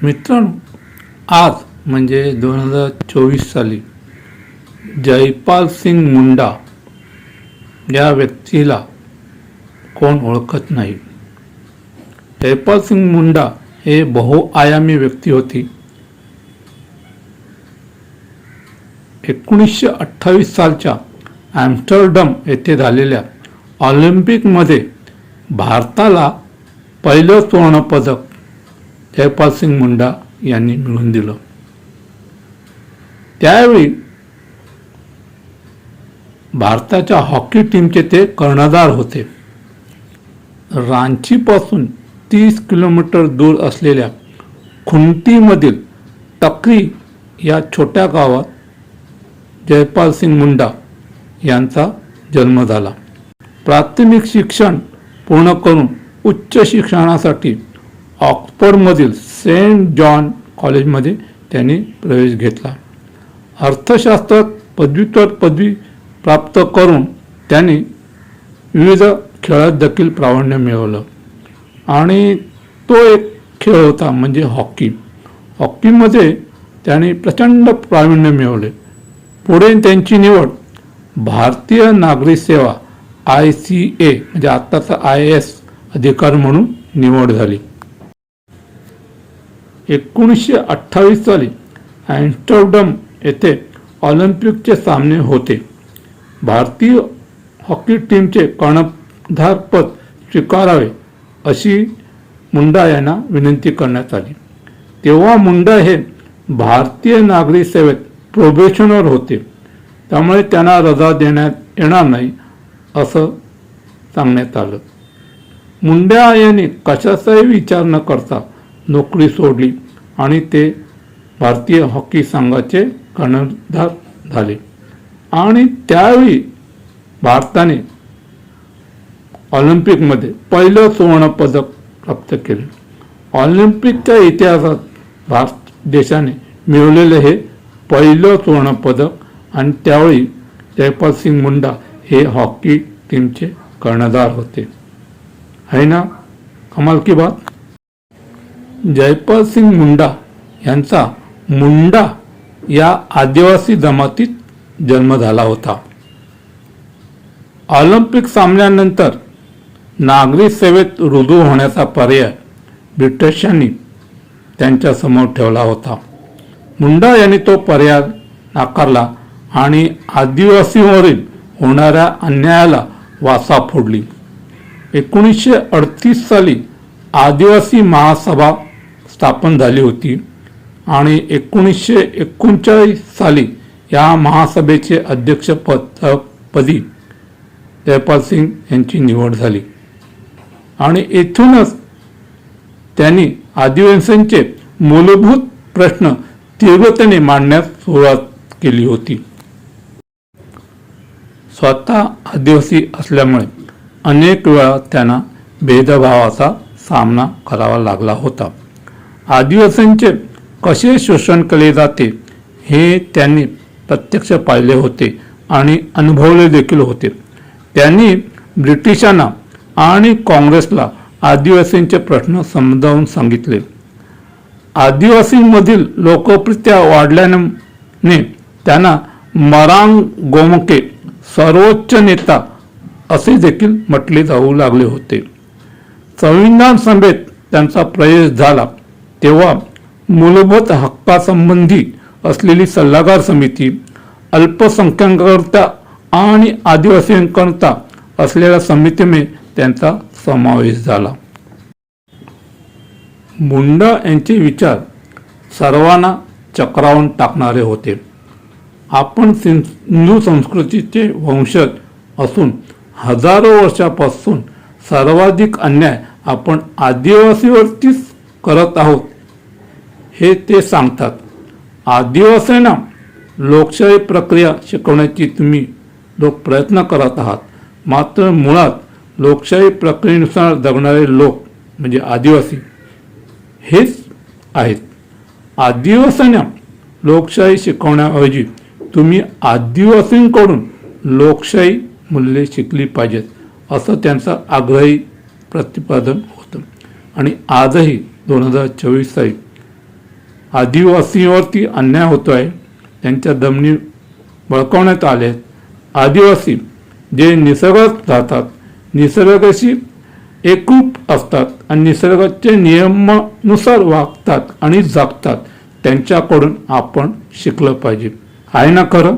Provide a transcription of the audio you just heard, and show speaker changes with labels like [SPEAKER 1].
[SPEAKER 1] मित्रांनो, आज म्हणजे 2024 साली जयपाल सिंग मुंडा या व्यक्तीला कोण ओळखत नाही. जयपाल सिंग मुंडा हे बहुआयामी व्यक्ती होती. 1928 सालच्या ॲम्स्टरडम येथे झालेल्या ऑलिम्पिकमध्ये भारताला पहिलं सुवर्णपदक जयपाल सिंग मुंडा यांनी मिळवून दिलं. त्यावेळी भारताच्या हॉकी टीमचे ते कर्णधार होते. रांचीपासून 30 किलोमीटर दूर असलेल्या खुंटीमधील टकरी या छोट्या गावात जयपाल सिंग मुंडा यांचा जन्म झाला. प्राथमिक शिक्षण पूर्ण करून उच्च शिक्षणासाठी ऑक्सफर्डमधील सेंट जॉन कॉलेजमध्ये त्यांनी प्रवेश घेतला. अर्थशास्त्रात पदव्युत्तर पदवी प्राप्त करून त्यांनी विविध खेळात देखील प्रावीण्य मिळवलं आणि तो एक खेळ होता म्हणजे हॉकी. हॉकीमध्ये त्यांनी प्रचंड प्रावीण्य मिळवले. पुढे त्यांची निवड भारतीय नागरी सेवा ICA म्हणजे आत्ताचा IAS अधिकारी म्हणून निवड झाली. 1928 साली ॲम्स्टरडम येथे ऑलिम्पिकचे सामने होते. भारतीय हॉकी टीमचे कर्णधारपद स्वीकारावे अशी मुंडा यांना विनंती करण्यात आली. तेव्हा मुंडा हे भारतीय नागरी सेवेत प्रोबेशनर होते, त्यामुळे त्यांना रजा देण्यात येणार नाही असं सांगण्यात आलं. मुंडा यांनी कशाचाही विचार न करता नोकरी सोडली आणि ते भारतीय हॉकी संघाचे कर्णधार झाले आणि त्यावेळी भारताने ऑलिम्पिकमध्ये पहिलं सुवर्णपदक प्राप्त केले. ऑलिम्पिकच्या इतिहासात भारत देशाने मिळवलेले हे पहिलं सुवर्णपदक आणि त्यावेळी जयपाल सिंग मुंडा हे हॉकी टीमचे कर्णधार होते. है ना कमाल की बात. जयपाल सिंग मुंडा यांचा मुंडा या आदिवासी जमातीत जन्म झाला होता. ऑलिम्पिक सामन्यानंतर नागरी सेवेत रुजू होण्याचा पर्याय ब्रिटिशांनी त्यांच्यासमोर ठेवला होता. मुंडा यांनी तो पर्याय नाकारला आणि आदिवासींवरील होणाऱ्या अन्यायाला वाचा फोडली. 1938 साली आदिवासी महासभा स्थापन झाली होती आणि 1939 साली या महासभेचे अध्यक्षपदी जयपाल सिंग यांची निवड झाली आणि येथूनच त्यांनी आदिवासींचे मूलभूत प्रश्न तीव्रतेने मांडण्यास सुरुवात केली होती. स्वतः आदिवासी असल्यामुळे अनेक वेळा त्यांना भेदभावाचा सामना करावा लागला होता. आदिवासींचे कसे शोषण केले जाते हे त्यांनी प्रत्यक्ष पाहिले होते आणि अनुभवले देखील होते. त्यांनी ब्रिटिशांना आणि काँग्रेसला आदिवासींचे प्रश्न समजावून सांगितले. आदिवासींमधील लोकप्रियता वाढल्याने त्यांना मरांग गोमके सर्वोच्च नेता असे देखील म्हटले जाऊ लागले होते. संविधान सभेत त्यांचा प्रवेश झाला तेव्हा मूलभूत हक्कासंबंधी असलेली सल्लागार समिती, अल्पसंख्याकरिता आणि आदिवासींकरिता असलेल्या समितीमध्ये त्यांचा समावेश झाला. मुंडा यांचे विचार सर्वांना चक्रावून टाकणारे होते. आपण हिंदू संस्कृतीचे वंशज असून हजारो वर्षापासून सर्वाधिक अन्याय आपण आदिवासीवरतीच करत आहोत हे ते सांगतात. आदिवासींना लोकशाही प्रक्रिया शिकवण्याची तुम्ही लोक प्रयत्न करत आहात, मात्र मुळात लोकशाही प्रक्रियेनुसार जगणारे लोक म्हणजे आदिवासी हेच आहेत. आदिवासींना लोकशाही शिकवण्याऐवजी तुम्ही आदिवासींकडून लोकशाही मूल्ये शिकली पाहिजेत असं त्यांचं आग्रही प्रतिपादन होतं. आणि आजही 2024 साली आदिवासींवरती अन्याय होतोय, त्यांच्या जमिनी बळकावण्यात आले आहेत. आदिवासी जे निसर्गात राहतात, निसर्गाशी एकरूप असतात आणि निसर्गाच्या नियमानुसार वागतात आणि जगतात, त्यांच्याकडून आपण शिकलं पाहिजे. आहे ना खरं?